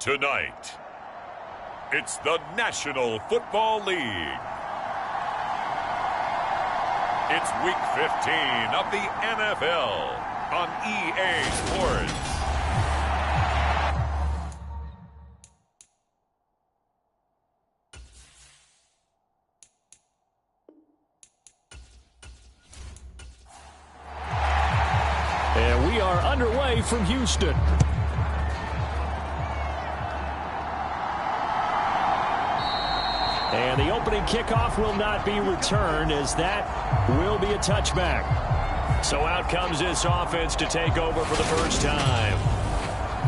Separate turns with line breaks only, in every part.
Tonight, it's the National Football League. It's Week 15 of the NFL on EA Sports.
And we are underway from Houston. And the opening kickoff will not be returned, as that will be a touchback. So out comes this offense to take over for the first time.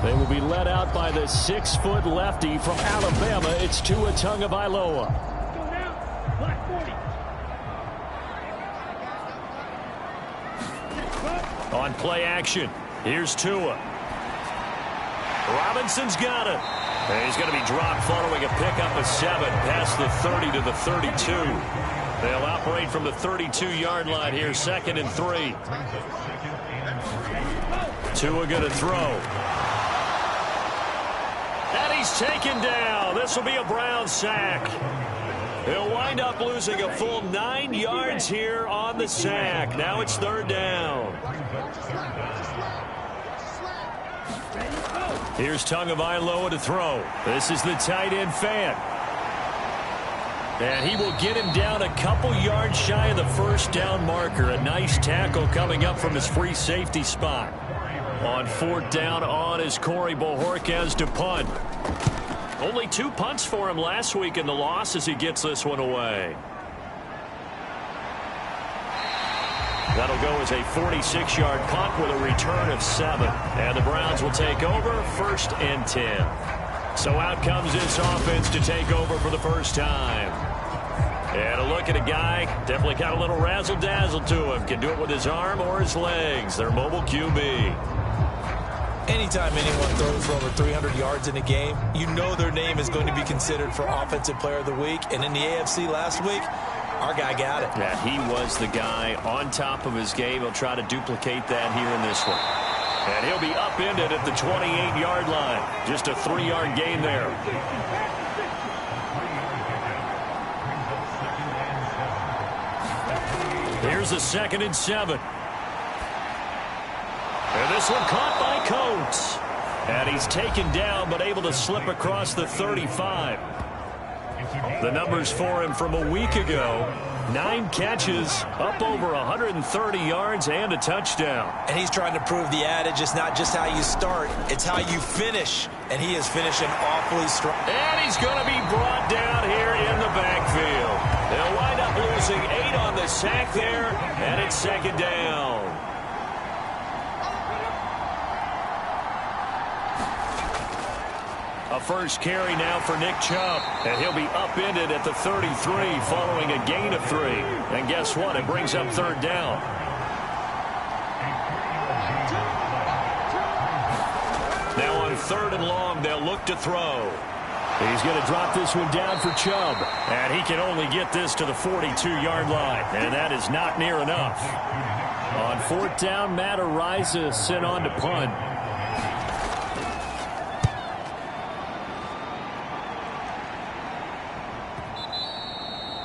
They will be led out by the 6-foot lefty from Alabama. It's Tua Tagovailoa. On play action, here's Tua. Robinson's got it. And he's going to be dropped following a pickup of 7 past the 30 to the 32. They'll operate from the 32-yard line here, 2nd and 3. Tua going to throw. And he's taken down. This will be a Brown sack. He'll wind up losing a full 9 yards here on the sack. Now it's 3rd down. Here's Tagovailoa to throw. This is the tight end fan. And he will get him down a couple yards shy of the first down marker. A nice tackle coming up from his free safety spot. On 4th down on is Corey Bojorquez to punt. Only 2 punts for him last week in the loss as he gets this one away. That'll go as a 46-yard punt with a return of 7. And the Browns will take over 1st and 10. So out comes this offense to take over for the first time. And a look at a guy, definitely got a little razzle-dazzle to him. Can do it with his arm or his legs. Their mobile QB.
Anytime anyone throws for over 300 yards in a game, you know their name is going to be considered for Offensive Player of the Week. And in the AFC last week, our guy got it.
Yeah, he was the guy on top of his game. He'll try to duplicate that here in this one. And he'll be upended at the 28-yard line. Just a 3-yard gain there. Here's a 2nd and 7. And this one caught by Coates. And he's taken down, but able to slip across the 35. The numbers for him from a week ago: 9 catches, up over 130 yards, and a touchdown.
And he's trying to prove the adage, it's not just how you start, it's how you finish. And he is finishing awfully strong.
And he's going to be brought down here in the backfield. They'll wind up losing 8 on the sack there, and it's 2nd down. A first carry now for Nick Chubb. And he'll be upended at the 33 following a gain of 3. And guess what? It brings up 3rd down. Now on 3rd and long, they'll look to throw. He's going to drop this one down for Chubb. And he can only get this to the 42-yard line. And that is not near enough. On 4th down, Matt Araiza sent on to punt.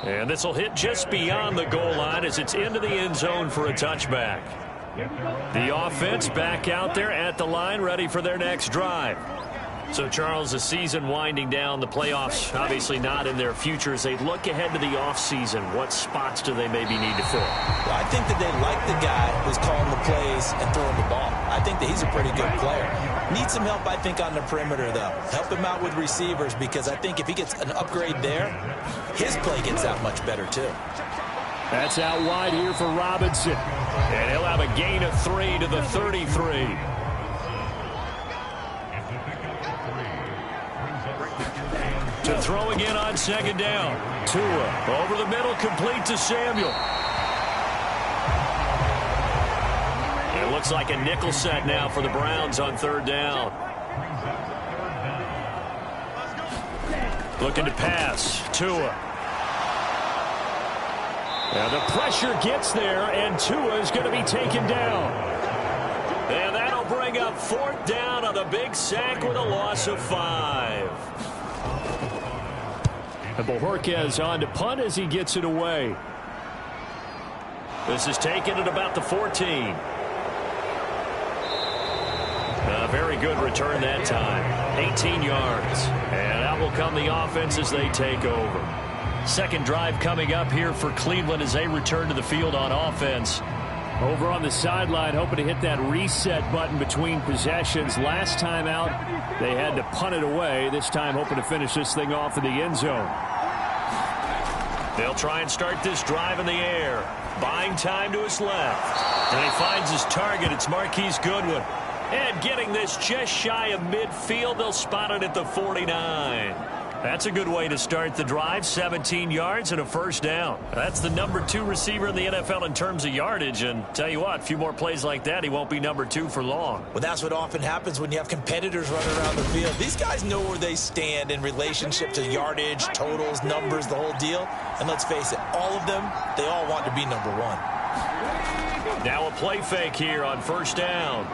And this will hit just beyond the goal line as it's into the end zone for a touchback. The offense back out there at the line, ready for their next drive. So, Charles, the season winding down, the playoffs obviously not in their future. As they look ahead to the offseason, what spots do they maybe need to fill?
Well, I think that they like the guy who's calling the plays and throwing the ball. I think that he's a pretty good player. Needs some help, I think, on the perimeter, though. Help him out with receivers, because I think if he gets an upgrade there, his play gets that much better, too.
That's out wide here for Robinson. And he'll have a gain of 3 to the 33. To throw again on 2nd down. Tua over the middle, complete to Samuel. It looks like a nickel set now for the Browns on 3rd down. Looking to pass. Tua. Now the pressure gets there, and Tua is going to be taken down. And that'll bring bring up 4th down on the big sack with a loss of 5.
And Bojorquez on to punt as he gets it away.
This is taken at about the 14. A very good return that time. 18 yards. And out will come the offense as they take over. Second drive coming up here for Cleveland as they return to the field on offense.
Over on the sideline, hoping to hit that reset button between possessions. Last time out, they had to punt it away. This time, hoping to finish this thing off in the end zone.
They'll try and start this drive in the air. Buying time to his left. And he finds his target. It's Marquise Goodwin. And getting this just shy of midfield, they'll spot it at the 49. That's a good way to start the drive. 17 yards and a first down. That's the number 2 receiver in the NFL in terms of yardage. And tell you what, a few more plays like that, he won't be number 2 for long.
Well, that's what often happens when you have competitors running around the field. These guys know where they stand in relationship to yardage, totals, numbers, the whole deal. And let's face it, all of them, they all want to be number 1.
Now a play fake here on first down.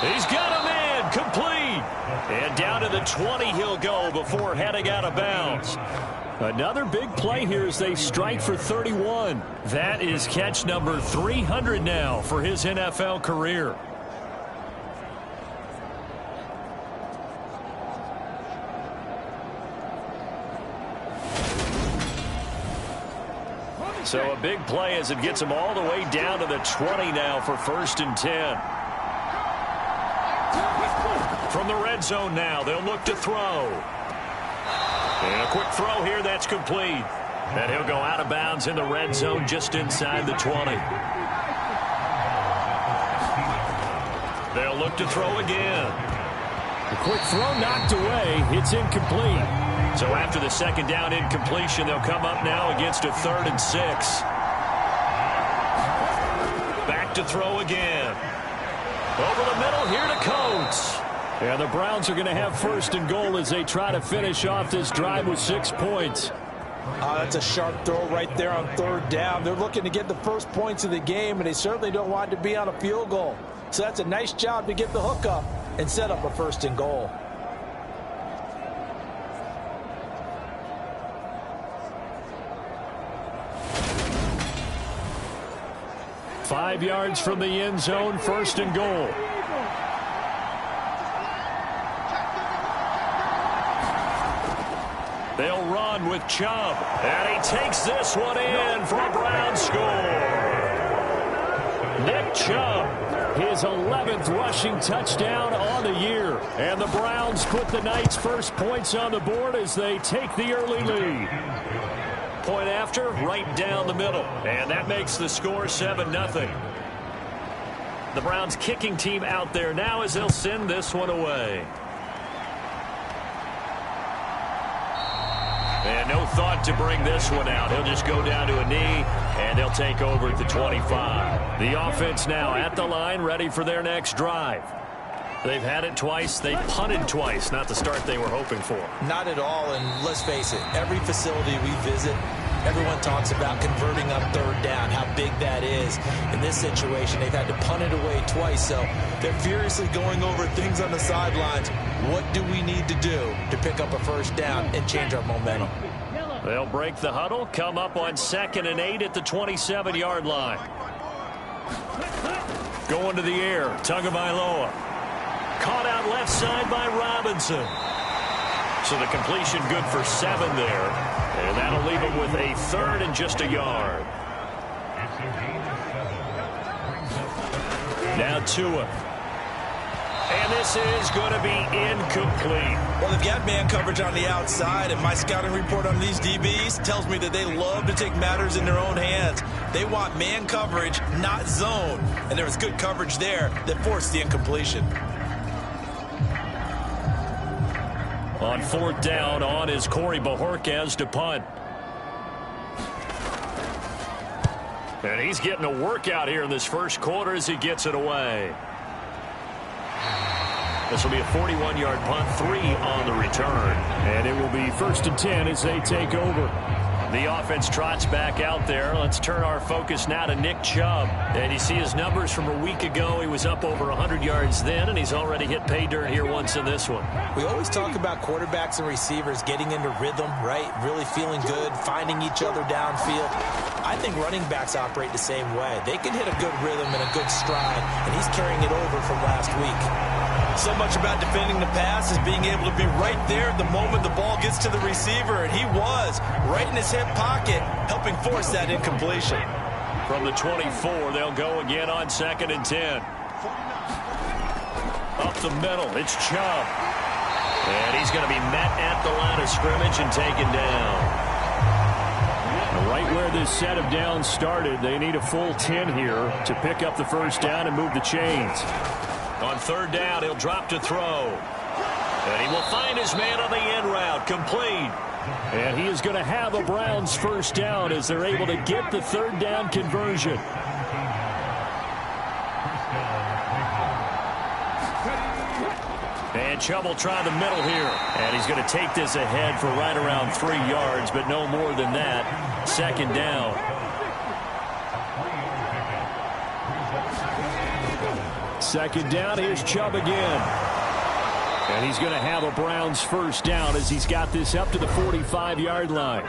He's got him in. Complete. And down to the 20 he'll go before heading out of bounds.
Another big play here as they strike for 31.
That is catch number 300 now for his NFL career. So a big play as it gets him all the way down to the 20 now for 1st and 10. From the red zone now, they'll look to throw. And a quick throw here, that's complete. And he'll go out of bounds in the red zone just inside the 20. They'll look to throw again.
A quick throw knocked away. It's incomplete.
So after the second down incompletion, they'll come up now against a 3rd and 6. Back to throw again. Over the middle here to Coates.
And the Browns are going to have 1st and goal as they try to finish off this drive with 6 points.
That's a sharp throw right there on 3rd down. They're looking to get the first points of the game, and they certainly don't want to be on a field goal. So that's a nice job to get the hook up and set up a 1st and goal.
Five yards from the end zone, 1st and goal.
They'll run with Chubb. And he takes this one in for a Brown score. Nick Chubb,
his 11th rushing touchdown on the year. And the Browns put the Knights' first points on the board as they take the early lead.
Point after, right down the middle. And that makes the score 7-0. The Browns kicking team out there now as they'll send this one away. And no thought to bring this one out. He'll just go down to a knee, and they'll take over at the 25. The offense now at the line, ready for their next drive. They've had it twice. They've punted twice. Not the start they were hoping for.
Not at all, and let's face it, every facility we visit, everyone talks about converting on 3rd down, how big that is. In this situation, they've had to punt it away twice, so they're furiously going over things on the sidelines. What do we need to do to pick up a 1st down and change our momentum?
They'll break the huddle, come up on 2nd and 8 at the 27-yard line. Going to the air, Tagovailoa. Caught out left side by Robinson. So the completion good for 7 there. And that'll leave him with a 3rd and just a yard. Now Tua. And this is going to be incomplete.
Well, they've got man coverage on the outside, and my scouting report on these DBs tells me that they love to take matters in their own hands. They want man coverage, not zone. And there was good coverage there that forced the incompletion.
On 4th down, on is Corey Bojorquez to punt. And he's getting a workout here in this first quarter as he gets it away. This will be a 41-yard punt, 3 on the return.
And it will be 1st and 10 as they take over.
The offense trots back out there. Let's turn our focus now to Nick Chubb. And you see his numbers from a week ago. He was up over 100 yards then, and he's already hit pay dirt here once in this one.
We always talk about quarterbacks and receivers getting into rhythm, right? Really feeling good, finding each other downfield. I think running backs operate the same way. They can hit a good rhythm and a good stride, and he's carrying it over from last week. So much about defending the pass is being able to be right there at the moment the ball gets to the receiver, and he was right in his hip pocket, helping force that incompletion.
From the 24, they'll go again on 2nd and 10. Up the middle, it's Chubb. And he's going to be met at the line of scrimmage and taken down.
Right where this set of downs started, they need a full 10 here to pick up the first down and move the chains.
On 3rd down, he'll drop to throw. And he will find his man on the end route, complete.
And he is going to have a Browns first down as they're able to get the 3rd down conversion.
And Chubb will try the middle here. And he's going to take this ahead for right around 3 yards, but no more than that. 2nd down.
Second down, here's Chubb again. And he's going to have a Browns first down as he's got this up to the 45-yard line.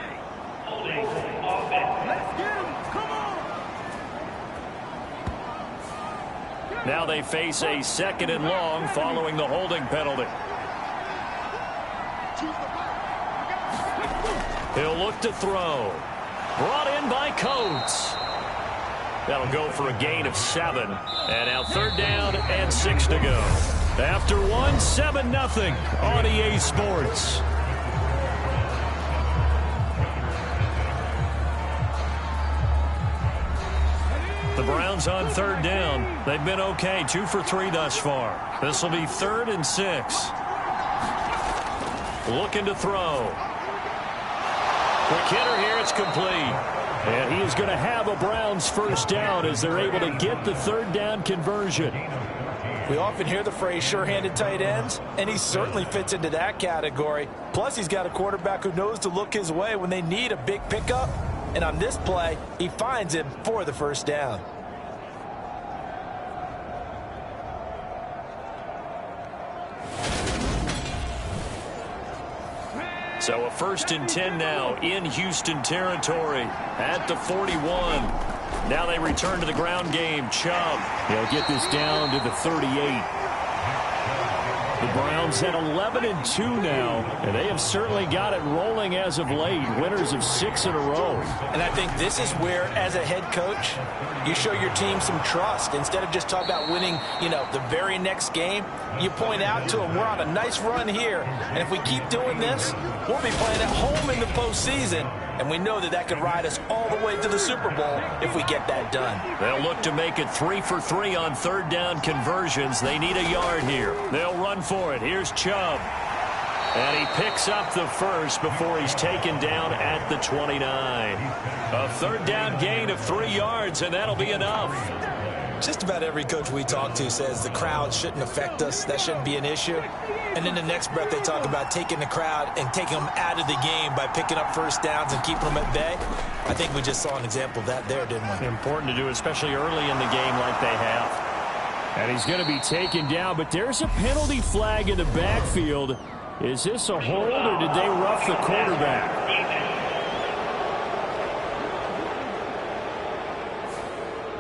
Now they face a 2nd and long following the holding penalty. He'll look to throw. Brought in by Coates. That'll go for a gain of 7. And now 3rd down and 6 to go. After one, 7-0 on EA Sports. The Browns on 3rd down. They've been okay, 2 for 3 thus far. This will be 3rd and 6. Looking to throw. Quick hitter here, it's complete.
And he is going to have a Browns first down as they're able to get the 3rd down conversion.
We often hear the phrase sure-handed tight ends, and he certainly fits into that category. Plus, he's got a quarterback who knows to look his way when they need a big pickup. And on this play, he finds him for the first down.
So a 1st and 10 now in Houston territory at the 41. Now they return to the ground game. Chubb.
They'll get this down to the 38. The Browns at 11-2 now, and they have certainly got it rolling as of late. Winners of 6 in a row.
And I think this is where, as a head coach, you show your team some trust. Instead of just talking about winning, the very next game, you point out to them, we're on a nice run here, and if we keep doing this, we'll be playing at home in the postseason, and we know that could ride us all the way to the Super Bowl if we get that done.
They'll look to make it 3 for 3 on 3rd down conversions. They need a yard here. They'll run for it. Here's Chubb. And he picks up the first before he's taken down at the 29. A 3rd down gain of 3 yards, and that'll be enough.
Just about every coach we talk to says the crowd shouldn't affect us. That shouldn't be an issue. And in the next breath, they talk about taking the crowd and taking them out of the game by picking up first downs and keeping them at bay. I think we just saw an example of that there, didn't we?
Important to do, especially early in the game like they have.
And he's going to be taken down, but there's a penalty flag in the backfield. Is this a hold, or did they rough the quarterback?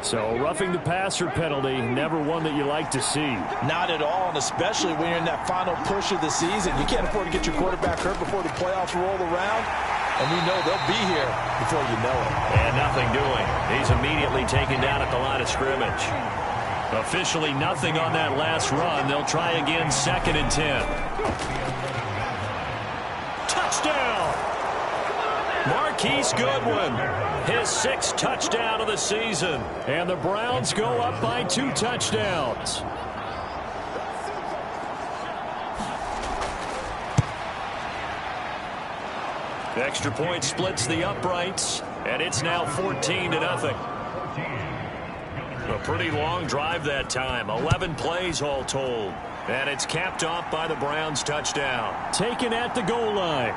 So roughing the passer penalty, never one that you like to see.
Not at all, and especially when you're in that final push of the season. You can't afford to get your quarterback hurt before the playoffs roll around, and we know they'll be here before you know it.
And nothing doing. He's immediately taken down at the line of scrimmage. Officially nothing on that last run. They'll try again, 2nd and 10. Touchdown! Marquise Goodwin, his 6th touchdown of the season.
And the Browns go up by 2 touchdowns.
The extra point splits the uprights, and it's now 14-0. A pretty long drive that time, 11 plays all told. And it's capped off by the Browns touchdown.
Taken at the goal line.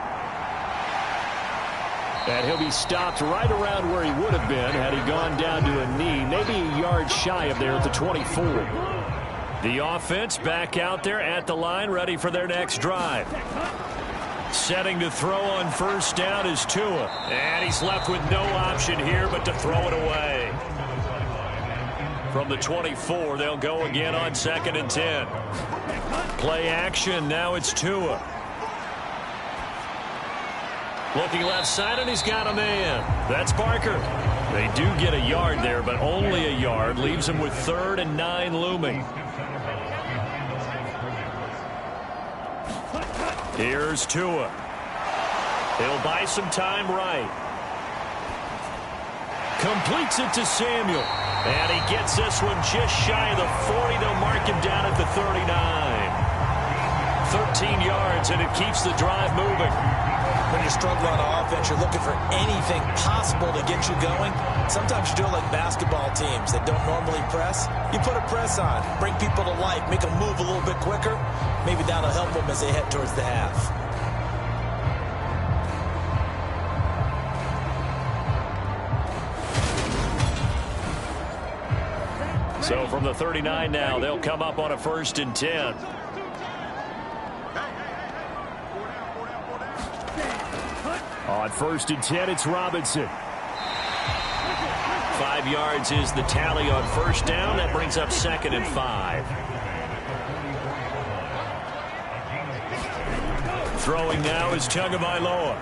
And he'll be stopped right around where he would have been had he gone down to a knee, maybe a yard shy of there at the 24.
The offense back out there at the line, ready for their next drive. Setting to throw on first down is Tua. And he's left with no option here but to throw it away. From the 24, they'll go again on 2nd and 10. Play action, now it's Tua. Looking left side, and he's got a man. That's Barker. They do get a yard there, but only a yard. Leaves him with 3rd and 9 looming. Here's Tua. He'll buy some time right. Completes it to Samuel. And he gets this one just shy of the 40. They'll mark him down at the 39. 13 yards, and it keeps the drive moving.
When you're struggling on offense, you're looking for anything possible to get you going. Sometimes you do it like basketball teams that don't normally press. You put a press on, bring people to life, make them move a little bit quicker. Maybe that'll help them as they head towards the half.
So from the 39 now, they'll come up on a 1st and 10.
On 1st and 10, it's Robinson.
5 yards is the tally on first down. That brings up 2nd and 5. Throwing now is Tagovailoa.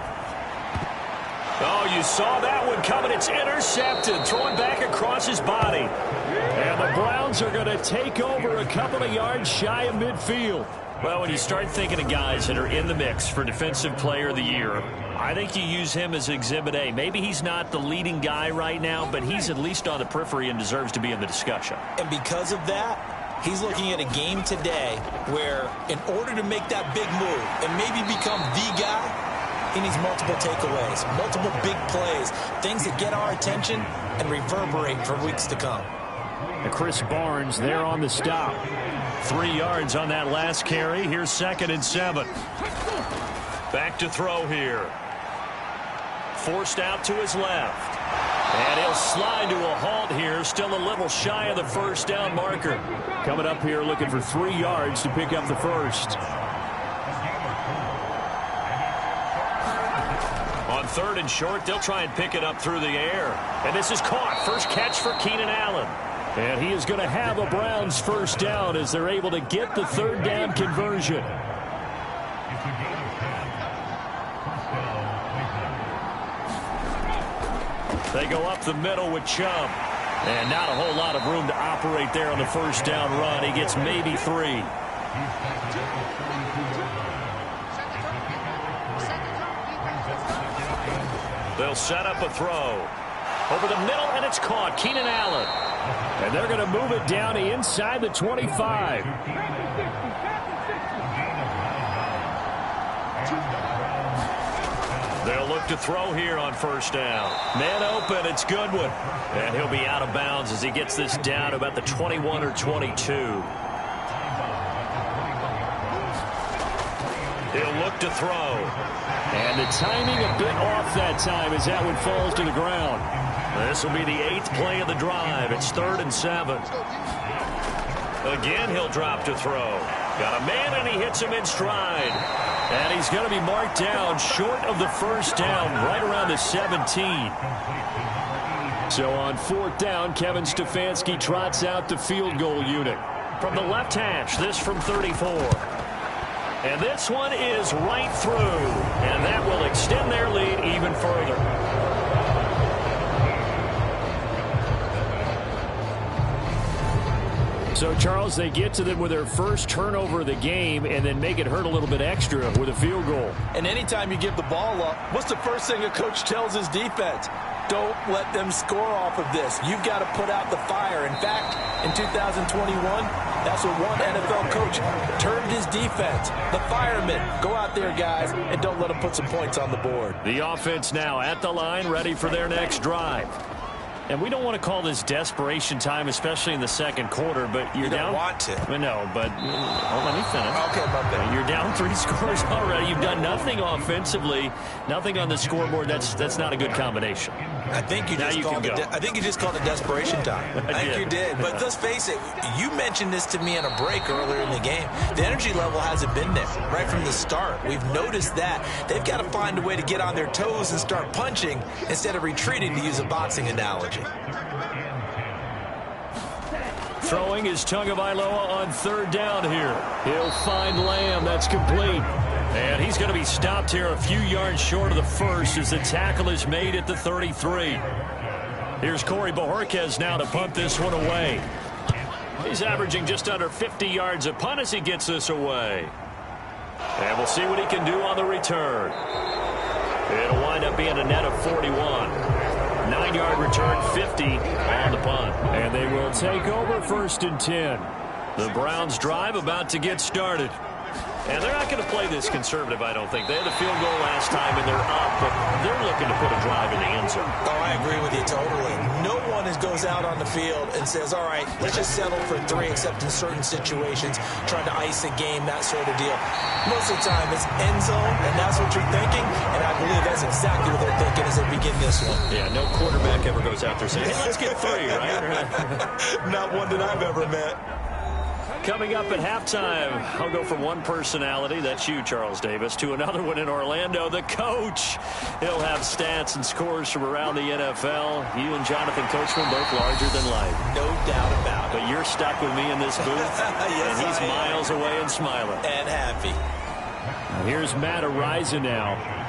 Oh, you saw that one coming. It's intercepted. Throwing back across his body.
And the Browns are going to take over a couple of yards shy of midfield.
Well, when you start thinking of guys that are in the mix for Defensive Player of the Year, I think you use him as Exhibit A. Maybe he's not the leading guy right now, but he's at least on the periphery and deserves to be in the discussion.
And because of that, he's looking at a game today where in order to make that big move and maybe become the guy, he needs multiple takeaways, multiple big plays, things that get our attention and reverberate for weeks to come.
And Chris Barnes there on the stop.
3 yards on that last carry. Here's 2nd and 7. Back to throw here. Forced out to his left. And he'll slide to a halt here. Still a little shy of the first down marker.
Coming up here looking for 3 yards to pick up the first.
On 3rd and short, they'll try and pick it up through the air. And this is caught. First catch for Keenan Allen.
And he is going to have a Browns first down as they're able to get the 3rd down conversion.
They go up the middle with Chubb. And not a whole lot of room to operate there on the first down run. He gets maybe 3. They'll set up a throw. Over the middle, and it's caught. Keenan Allen.
And they're going to move it down to inside the 25.
They'll look to throw here on first down. Man open, it's Goodwin. And he'll be out of bounds as he gets this down to about the 21 or 22. He'll look to throw.
And the timing a bit off that time as that one falls to the ground.
This will be the 8th play of the drive. It's 3rd and 7. Again, he'll drop to throw. Got a man, and he hits him in stride. And he's going to be marked down short of the first down, right around the 17.
So on 4th down, Kevin Stefanski trots out the field goal unit.
From the left hash, this from 34. And this one is right through. And that will extend their lead even further.
So, Charles, they get to them with their first turnover of the game and then make it hurt a little bit extra with a field goal.
And anytime you give the ball up, what's the first thing a coach tells his defense? Don't let them score off of this. You've got to put out the fire. In fact, in 2021, that's what one NFL coach termed his defense. The firemen. Go out there, guys, and don't let them put some points on the board.
The offense now at the line, ready for their next drive.
And we don't want to call this desperation time, especially in the second quarter, but you're down.
You don't want to.
No, but let me finish.
Okay, my bad.
You're down 3 scores already. You've done nothing offensively, nothing on the scoreboard. That's not a good combination.
I think you just called it desperation time. I think you did. But let's face it, you mentioned this to me on a break earlier in the game. The energy level hasn't been there right from the start. We've noticed that. They've got to find a way to get on their toes and start punching instead of retreating, to use a boxing analogy.
Throwing is Tagovailoa on 3rd down here. He'll find Lamb. That's complete. And he's going to be stopped here a few yards short of the first as the tackle is made at the 33. Here's Corey Bojorquez now to punt this one away. He's averaging just under 50 yards a punt as he gets this away. And we'll see what he can do on the return. It'll wind up being a net of 41. 9-yard return, 50 on the punt. And they will take over 1st and 10. The Browns drive about to get started. And they're not going to play this conservative, I don't think. They had a field goal last time, and they're up, but they're looking to put a drive in the end zone.
Oh, I agree with you totally. No one goes out on the field and says, all right, let's just settle for 3, except in certain situations, trying to ice a game, that sort of deal. Most of the time, it's end zone, and that's what you're thinking, and I believe that's exactly what they're thinking as they begin this one.
Yeah, no quarterback ever goes out there saying, hey, let's get 3, right?
Not one that I've ever met.
Coming up at halftime, I'll go from one personality, that's you, Charles Davis, to another one in Orlando, the coach. He'll have stats and scores from around the NFL. You and Jonathan Coachman both larger than life.
No doubt about it.
But you're stuck with me in this booth,
yes,
and he's miles away and smiling.
And happy.
Here's Matt Ariza now.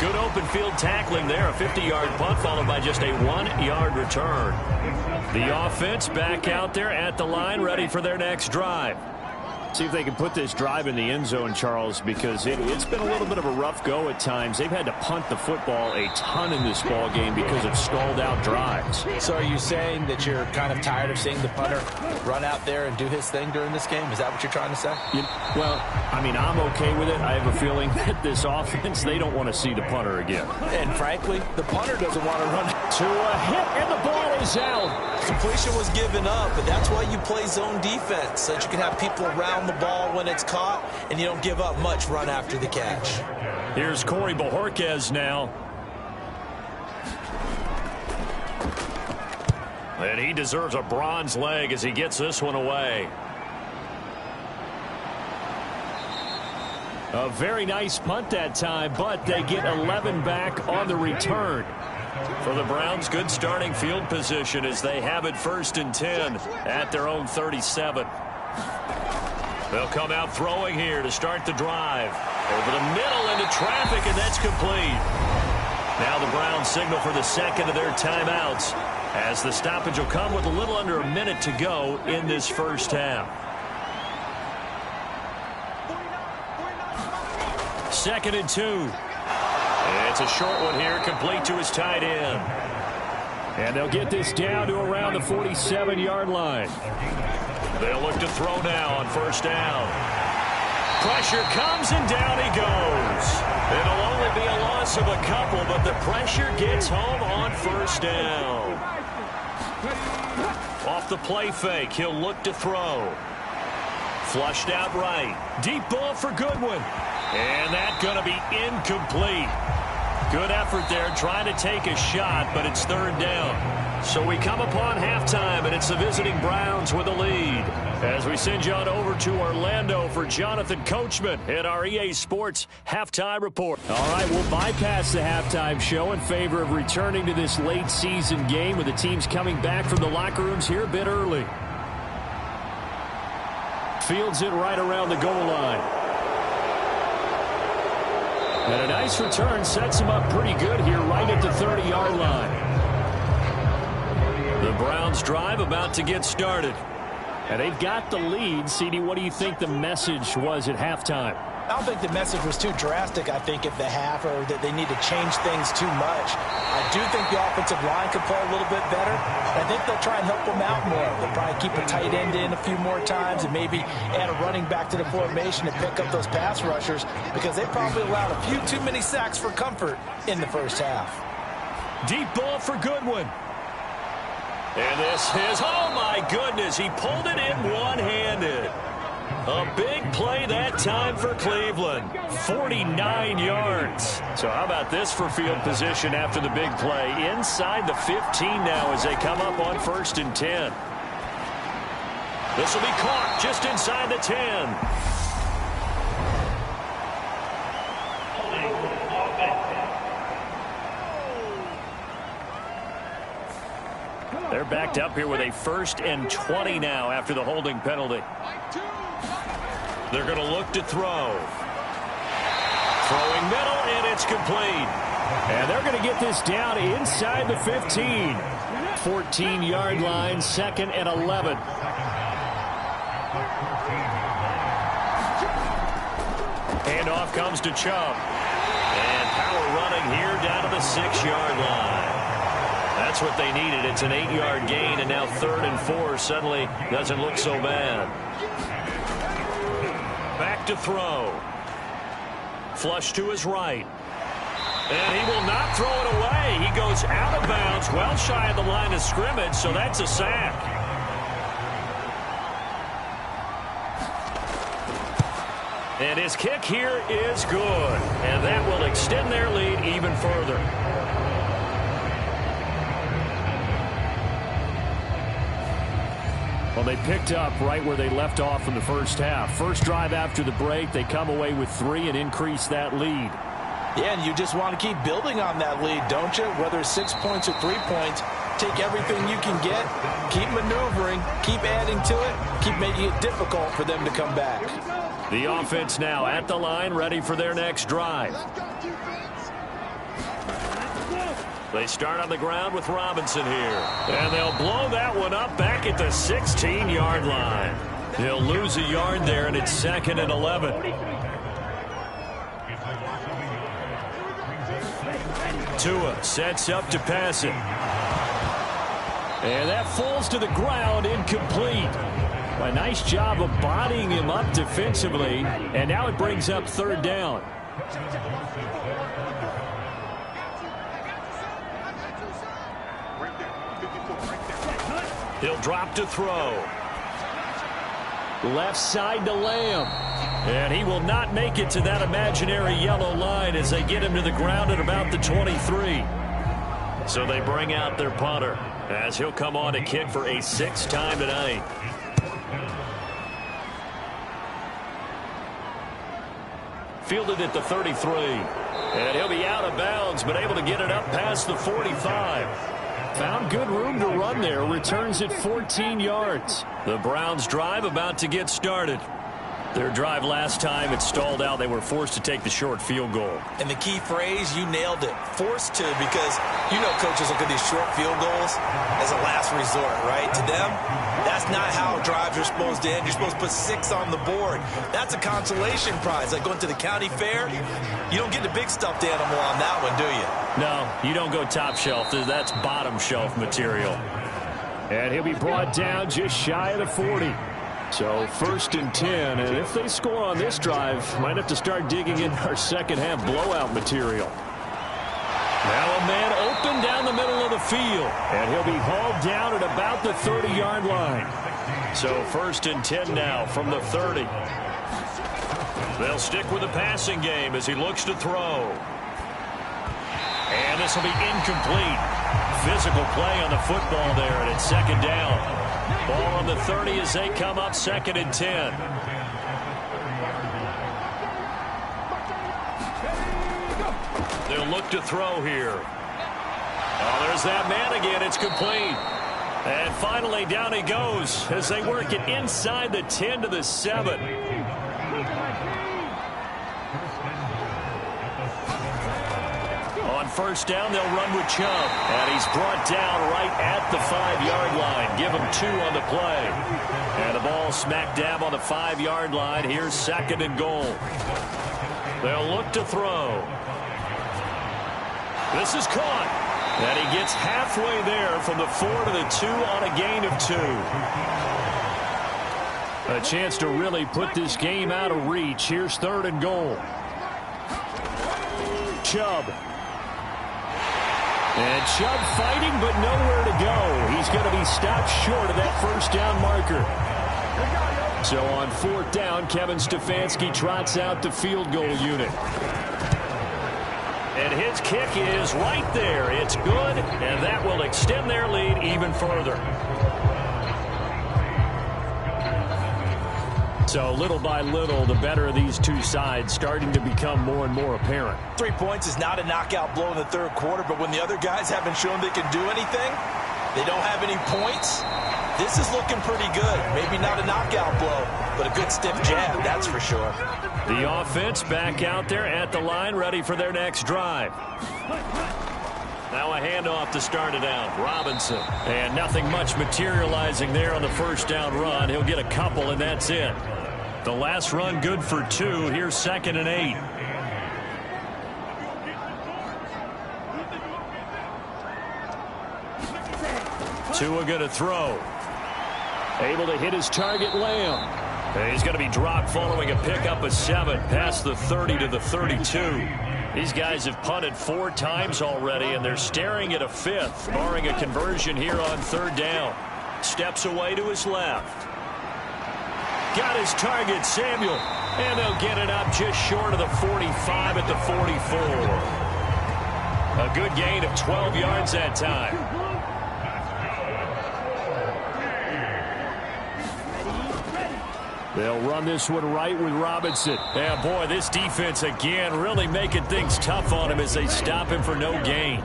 Good open field tackling there. A 50-yard punt followed by just a 1-yard return. The offense back out there at the line, ready for their next drive.
See if they can put this drive in the end zone, Charles, because it's been a little bit of a rough go at times. They've had to punt the football a ton in this ball game because of stalled-out drives.
So are you saying that you're kind of tired of seeing the punter run out there and do his thing during this game? Is that what you're trying to say?
Well, I mean, I'm okay with it. I have a feeling that this offense, they don't want to see the punter again.
And frankly, the punter doesn't want to run
to a hit, and the ball is out.
Completion was given up, but that's why you play zone defense, so that you can have people around the ball when it's caught, and you don't give up much run after the catch.
Here's Corey Bojorquez now. And he deserves a bronze leg as he gets this one away.
A very nice punt that time, but they get 11 back on the return.
For the Browns, good starting field position as they have it 1st and 10 at their own 37. They'll come out throwing here to start the drive. Over the middle into traffic, and that's complete. Now the Browns signal for the second of their timeouts as the stoppage will come with a little under a minute to go in this first half. 2nd and 2. It's a short one here, complete to his tight end.
And they'll get this down to around the 47-yard line.
They'll look to throw now on 1st down. Pressure comes, and down he goes. It'll only be a loss of a couple, but the pressure gets home on 1st down. Off the play fake, he'll look to throw. Flushed out right. Deep ball for Goodwin. And that's going to be incomplete. Good effort there trying to take a shot, but it's 3rd down. So we come upon halftime, and it's the visiting Browns with a lead. As we send you on over to Orlando for Jonathan Coachman at our EA Sports Halftime Report.
All right, we'll bypass the halftime show in favor of returning to this late season game with the teams coming back from the locker rooms here a bit early. Fields it right around the goal line. And a nice return sets him up pretty good here right at the 30-yard line.
The Browns drive about to get started.
And they've got the lead. CD, what do you think the message was at halftime?
I don't think the message was too drastic, I think, at the half, or that they need to change things too much. I do think the offensive line could play a little bit better. I think they'll try and help them out more. They'll probably keep a tight end in a few more times and maybe add a running back to the formation to pick up those pass rushers, because they probably allowed a few too many sacks for comfort in the first half.
Deep ball for Goodwin. And this is, oh my goodness, he pulled it in one-handed. A big play that time for Cleveland. 49 yards. So how about this for field position after the big play? Inside the 15 now as they come up on 1st and 10. This will be caught just inside the 10. They're backed up here with a 1st and 20 now after the holding penalty. They're going to look to throw. Throwing middle, and it's complete.
And they're going to get this down inside the 15. 14-yard line, 2nd and 11.
Handoff comes to Chubb. And power running here down to the 6-yard line. That's what they needed. It's an 8-yard gain, and now 3rd and 4 suddenly doesn't look so bad. Back to throw. Flush to his right. And he will not throw it away. He goes out of bounds, well shy of the line of scrimmage, so that's a sack. And his kick here is good. And that will extend their lead even further.
Well, they picked up right where they left off in the first half. First drive after the break, they come away with 3 and increase that lead.
Yeah, and you just want to keep building on that lead, don't you? Whether it's 6 points or 3 points, take everything you can get, keep maneuvering, keep adding to it, keep making it difficult for them to come back.
The offense now at the line, ready for their next drive. They start on the ground with Robinson here. And they'll blow that one up back at the 16-yard line. They'll lose a yard there, and it's 2nd and 11. Tua sets up to pass it.
And that falls to the ground, incomplete. A nice job of bodying him up defensively. And now it brings up 3rd down.
He'll drop to throw.
Left side to Lamb.
And he will not make it to that imaginary yellow line as they get him to the ground at about the 23. So they bring out their punter as he'll come on to kick for a 6th time tonight. Fielded at the 33. And he'll be out of bounds, but able to get it up past the 45.
Found good room to run there. Returns at 14 yards.
The Browns' drive about to get started. Their drive last time, it stalled out. They were forced to take the short field goal.
And the key phrase, you nailed it. Forced to, because you know coaches look at these short field goals as a last resort, right? To them, that's not how drives are supposed to end. You're supposed to put 6 on the board. That's a consolation prize. Like going to the county fair, you don't get the big stuffed animal on that one, do you?
No, you don't go top shelf. That's bottom shelf material.
And he'll be brought down just shy of the 40. So 1st and 10, and if they score on this drive, might have to start digging in our second half blowout material. Now a man open down the middle of the field, and he'll be hauled down at about the 30-yard line.
So 1st and 10 now from the 30. They'll stick with the passing game as he looks to throw. And this will be incomplete. Physical play on the football there, and it's 2nd down. Ball on the 30 as they come up 2nd and 10. They'll look to throw here. Oh, there's that man again. It's complete. And finally down he goes as they work it inside the 10 to the 7. On 1st down, they'll run with Chubb. And he's brought down right at the 5-yard line. give them 2 on the play. And the ball smack dab on the 5-yard line. Here's 2nd and goal. They'll look to throw. This is caught. And he gets halfway there from the 4 to the 2 on a gain of 2. A chance to really put this game out of reach. Here's 3rd and goal. Chubb. And Chubb fighting, but nowhere to go. He's going to be stopped short of that 1st down marker. So on 4th down, Kevin Stefanski trots out the field goal unit. And his kick is right there. It's good, and that will extend their lead even further. So little by little, the better of these two sides starting to become more and more apparent.
3 points is not a knockout blow in the 3rd quarter, but when the other guys haven't shown they can do anything, they don't have any points, this is looking pretty good. Maybe not a knockout blow, but a good stiff jab, that's for sure.
The offense back out there at the line, ready for their next drive. Now a handoff to start it out. Robinson. And nothing much materializing there on the 1st down run. He'll get a couple, and that's it. The last run good for 2. Here's 2nd and 8. Tua going to throw. Able to hit his target, Lamb. And he's going to be dropped following a pickup of 7 past the 30 to the 32. These guys have punted 4 times already, and they're staring at a 5th, barring a conversion here on 3rd down. Steps away to his left. Got his target, Samuel. And they'll get it up just short of the 45 at the 44. A good gain of 12 yards that time. They'll run this one right with Robinson. Yeah, boy, this defense again really making things tough on him as they stop him for no gain.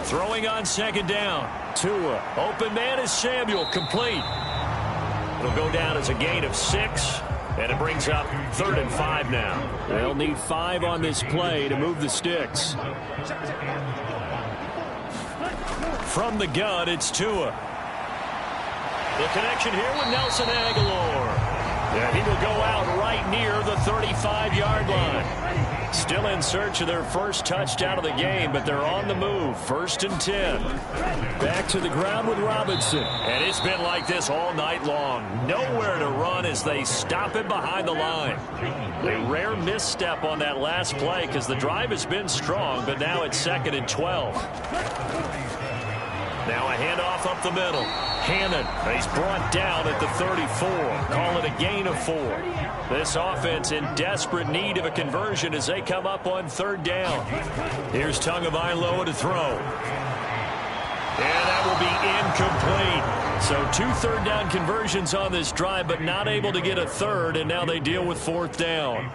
Throwing on 2nd down. Tua. Open man is Samuel. Complete. It'll go down as a gain of 6. And it brings up 3rd and 5 now. They'll need 5 on this play to move the sticks. From the gun, it's Tua. The connection here with Nelson Aguilar. And he will go out right near the 35-yard line. Still in search of their 1st touchdown of the game, but they're on the move. 1st and 10. Back to the ground with Robinson. And it's been like this all night long. Nowhere to run as they stop him behind the line. A rare misstep on that last play because the drive has been strong, but now it's 2nd and 12. Now a handoff up the middle. Hannon, he's brought down at the 34. Call it a gain of 4. This offense in desperate need of a conversion as they come up on 3rd down. Here's Tagovailoa to throw. And that will be incomplete. So 2 3rd down conversions on this drive, but not able to get a 3rd, and now they deal with 4th down.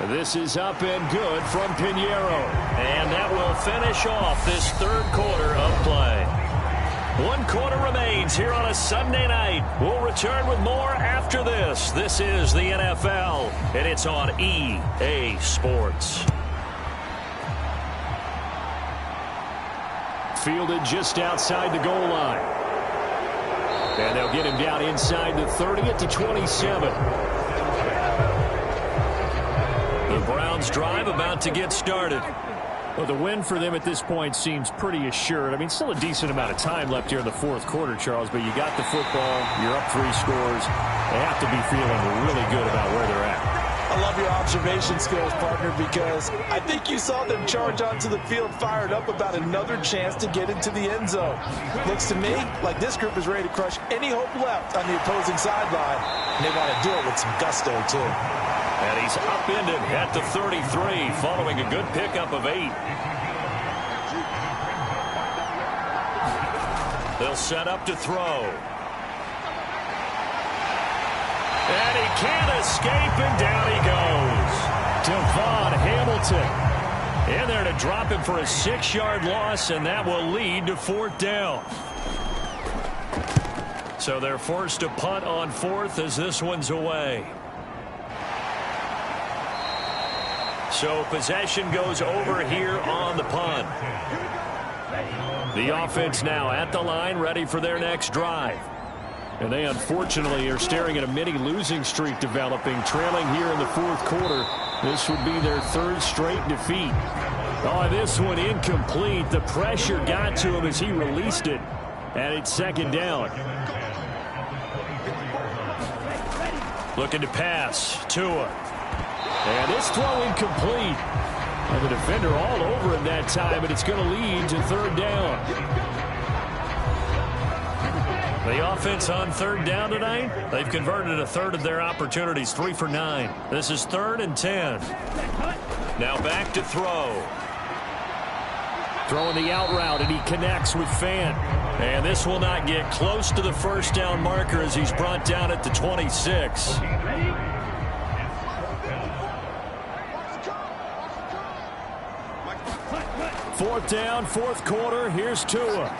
This is up and good from Pinheiro. And that will finish off this 3rd quarter of play. 1 quarter remains here on a Sunday night. We'll return with more after this. This is the NFL, and it's on EA Sports. Fielded just outside the goal line. And they'll get him down inside the 30 at the 27. The Browns drive about to get started. Well, the win for them at this point seems pretty assured. I mean, still a decent amount of time left here in the 4th quarter, Charles, but you got the football, you're up 3 scores. They have to be feeling really good about where they're at.
I love your observation skills, partner, because I think you saw them charge onto the field fired up about another chance to get into the end zone. Looks to me like this group is ready to crush any hope left on the opposing sideline, and they want to do it with some gusto, too.
And he's upended at the 33 following a good pickup of 8. They'll set up to throw. And he can't escape, and down he goes. Devon Hamilton in there to drop him for a 6-yard loss, and that will lead to 4th down. So they're forced to punt on 4th as this one's away. So possession goes over here on the punt. The offense now at the line, ready for their next drive. And they unfortunately are staring at a mini losing streak developing, trailing here in the 4th quarter. This would be their 3rd straight defeat. Oh, this one incomplete. The pressure got to him as he released it. And it's 2nd down. Looking to pass. Tua. And this throw incomplete. And the defender all over him that time, and it's going to lead to 3rd down. The offense on 3rd down tonight, they've converted a 1/3 of their opportunities, 3 for 9. This is 3rd and 10. Now back to throw. Throwing the out route, and he connects with Fant. And this will not get close to the 1st down marker as he's brought down at the 26. Fourth down, 4th quarter. Here's Tua.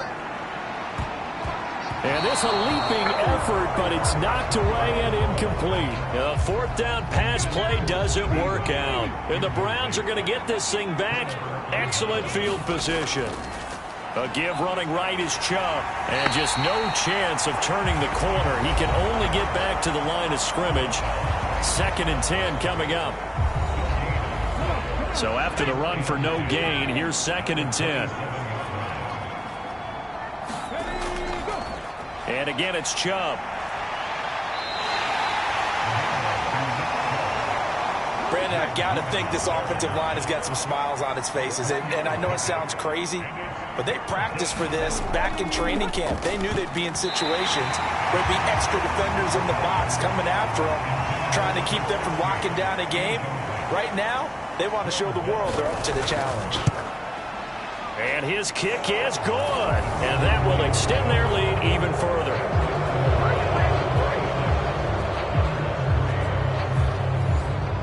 And this a leaping effort, but it's knocked away and incomplete. The 4th down pass play doesn't work out. And the Browns are going to get this thing back. Excellent field position. A give running right is Chubb. And just no chance of turning the corner. He can only get back to the line of scrimmage. 2nd and 10 coming up. So after the run for no gain, here's 2nd and 10. And again, it's Chubb.
Brandon, I've got to think this offensive line has got some smiles on its faces. And I know it sounds crazy, but they practiced for this back in training camp. They knew they'd be in situations where there'd be extra defenders in the box coming after them, trying to keep them from locking down a game. Right now, they want to show the world they're up to the challenge.
And his kick is good. And that will extend their lead even further.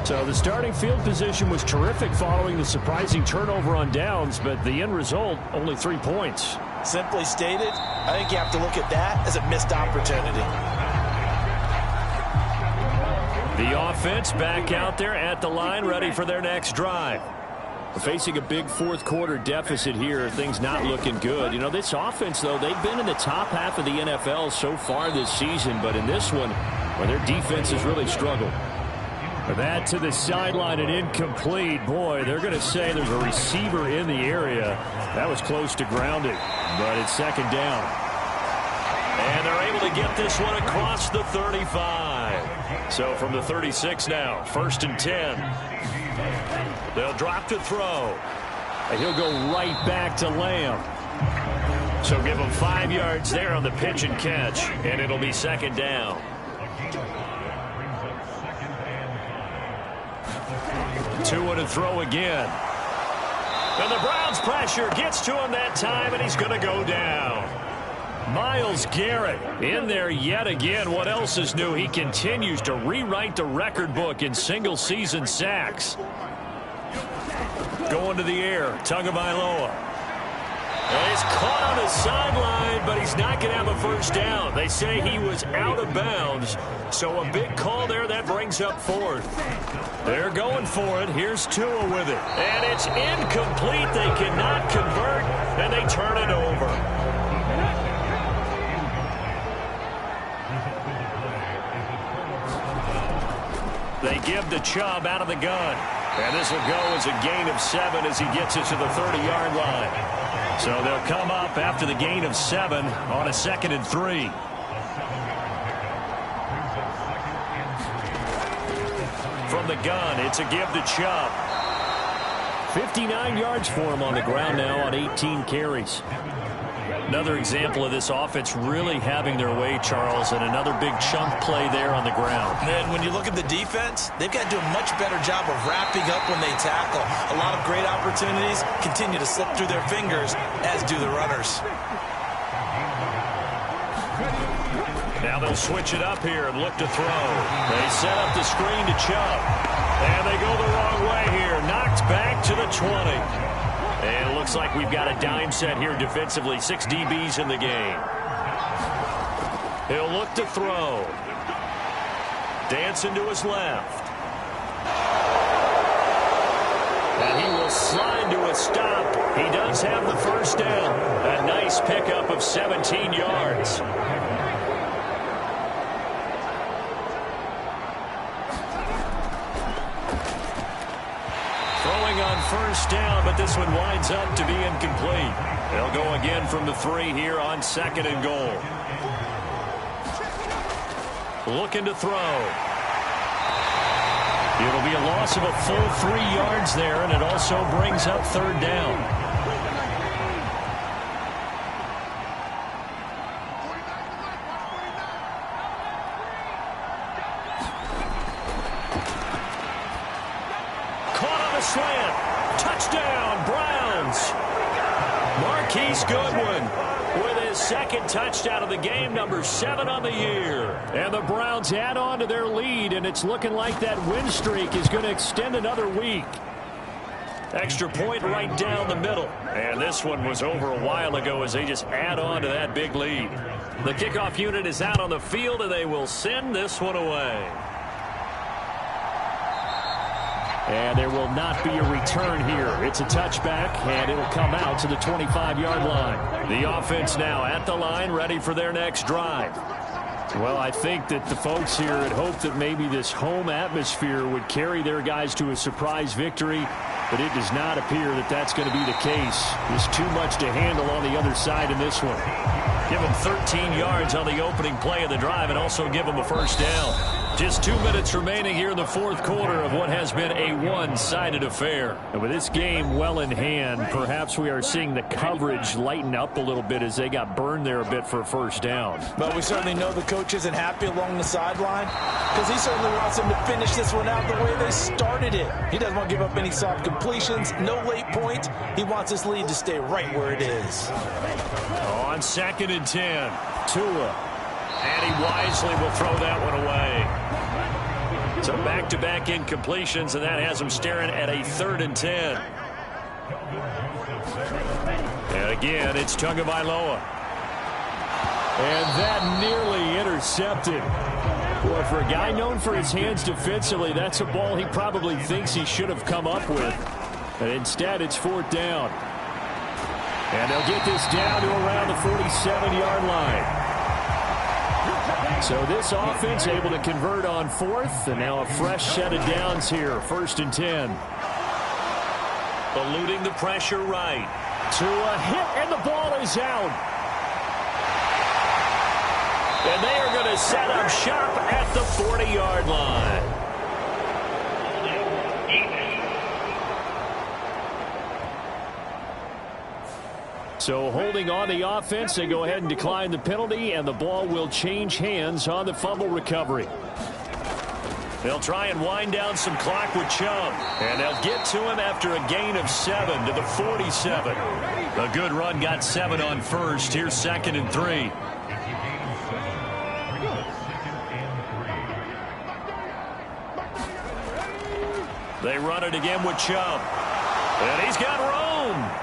So the starting field position was terrific following the surprising turnover on downs, but the end result, only 3 points.
Simply stated, I think you have to look at that as a missed opportunity.
The offense back out there at the line, ready for their next drive.
Facing a big 4th quarter deficit here, things not looking good. You know, this offense, though, they've been in the top half of the NFL so far this season, but in this one, well, their defense has really struggled.
That to the sideline and incomplete. Boy, they're going to say there's a receiver in the area. That was close to grounding, but it's 2nd down. And they're able to get this one across the 35. So from the 36 now, 1st and 10. They'll drop to throw. And he'll go right back to Lamb. So give him 5 yards there on the pitch and catch, and it'll be 2nd down. Tua to throw again. And the Browns pressure gets to him that time, and he's going to go down. Myles Garrett in there yet again. What else is new? He continues to rewrite the record book in single-season sacks. Going to the air, Tagovailoa. And he's caught on the sideline, but he's not going to have a 1st down. They say he was out of bounds, so a big call there that brings up 4th. They're going for it. Here's Tua with it. And it's incomplete. They cannot convert, and they turn it over. They give to Chubb out of the gun. And this will go as a gain of 7 as he gets it to the 30-yard line. So they'll come up after the gain of 7 on a 2nd and 3. From the gun, it's a give to Chubb. 59 yards for him on the ground now on 18 carries. Another example of this offense really having their way, Charles, and another big chunk play there on the ground.
And when you look at the defense, they've got to do a much better job of wrapping up when they tackle. A lot of great opportunities continue to slip through their fingers, as do the runners.
Now they'll switch it up here and look to throw. They set up the screen to Chubb. And they go the wrong way here. Knocked back to the 20. And it looks like we've got a dime set here defensively. 6 DBs in the game. He'll look to throw. Dancing to his left. And he will slide to a stop. He does have the first down. A nice pickup of 17 yards. Throwing on first down, but this one winds up to be incomplete. They'll go again from the 3 here on 2nd and goal. Looking to throw. It'll be a loss of a full 3 yards there, and it also brings up 3rd down. Caught on the slant. Touchdown, Browns. Marquise Goodwin with his 2nd touchdown of the game, number 7 on the year.
And the Browns add on to their lead, and it's looking like that win streak is going to extend another week.
Extra point right down the middle. And this one was over a while ago as they just add on to that big lead. The kickoff unit is out on the field, and they will send this one away.
And there will not be a return here. It's a touchback, and it'll come out to the 25-yard line.
The offense now at the line, ready for their next drive.
Well, I think that the folks here had hoped that maybe this home atmosphere would carry their guys to a surprise victory, but it does not appear that that's going to be the case. There's too much to handle on the other side in this one.
Give them 13 yards on the opening play of the drive and also give them a first down. Just 2 minutes remaining here in the 4th quarter of what has been a one-sided affair.
And with this game well in hand, perhaps we are seeing the coverage lighten up a little bit as they got burned there a bit for a first down.
But we certainly know the coach isn't happy along the sideline because he certainly wants them to finish this one out the way they started it. He doesn't want to give up any soft completions, no late points. He wants this lead to stay right where it is.
On 2nd and 10, Tua. And he wisely will throw that one away. So back-to-back incompletions, and that has him staring at a 3rd and 10. And again, it's Tagovailoa.
And that nearly intercepted. Boy, for a guy known for his hands defensively, that's a ball he probably thinks he should have come up with. And instead, it's 4th down. And they'll get this down to around the 47-yard line. So this offense able to convert on 4th, and now a fresh set of downs here, 1st and 10.
Eluding the pressure right.
To a hit, and the ball is out.
And they are going to set up shop at the 40-yard line.
So holding on the offense, they go ahead and decline the penalty, and the ball will change hands on the fumble recovery.
They'll try and wind down some clock with Chubb. And they'll get to him after a gain of 7 to the 47. A good run, got 7 on first. Here's 2nd and 3. They run it again with Chubb. And he's got room.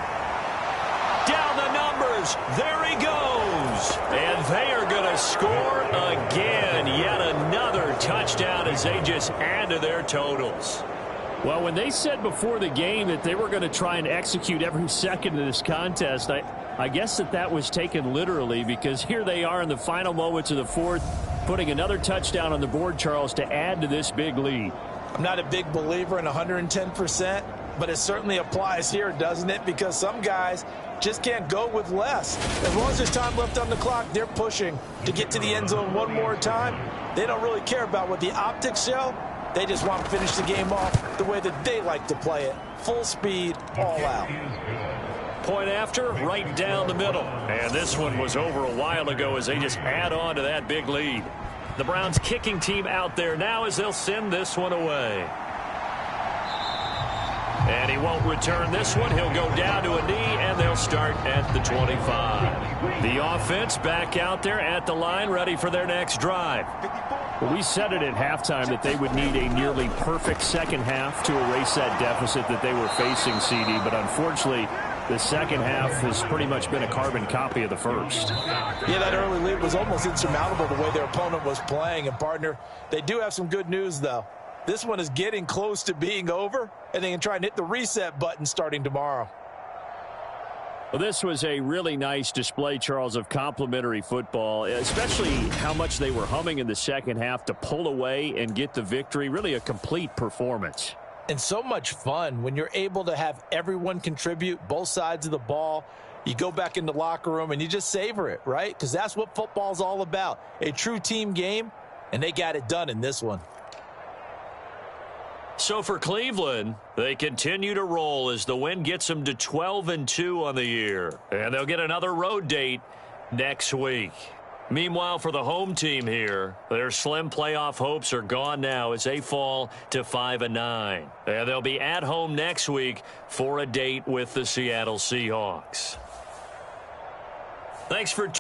Down the numbers. There he goes. And they are going to score again. Yet another touchdown as they just add to their totals.
Well, when they said before the game that they were going to try and execute every second of this contest, I guess that was taken literally, because here they are in the final moments of the 4th, putting another touchdown on the board, Charles, to add to this big lead.
I'm not a big believer in 110%, but it certainly applies here, doesn't it? Because some guys just can't go with less. As long as there's time left on the clock, they're pushing to get to the end zone one more time. They don't really care about what the optics show. They just want to finish the game off the way that they like to play it. Full speed, all out.
Point after, right down the middle. And this one was over a while ago as they just add on to that big lead. The Browns kicking team out there now as they'll send this one away. And he won't return this one. He'll go down to a knee, and they'll start at the 25. The offense back out there at the line, ready for their next drive.
Well, we said it at halftime that they would need a nearly perfect second half to erase that deficit that they were facing, CD. But unfortunately, The second half has pretty much been a carbon copy of the first.
Yeah, that early lead was almost insurmountable the way their opponent was playing. And, partner, they do have some good news, though. This one is getting close to being over, and they can try and hit the reset button starting tomorrow.
Well, this was a really nice display, Charles, of complimentary football, especially how much they were humming in the second half to pull away and get the victory. Really a complete performance.
And so much fun when you're able to have everyone contribute, both sides of the ball. You go back in the locker room and you just savor it, right? Because that's what football's all about. A true team game, and they got it done in this one.
So for Cleveland, they continue to roll as the win gets them to 12-2 on the year. And they'll get another road date next week. Meanwhile, for the home team here, their slim playoff hopes are gone now as they fall to 5-9. And they'll be at home next week for a date with the Seattle Seahawks. Thanks for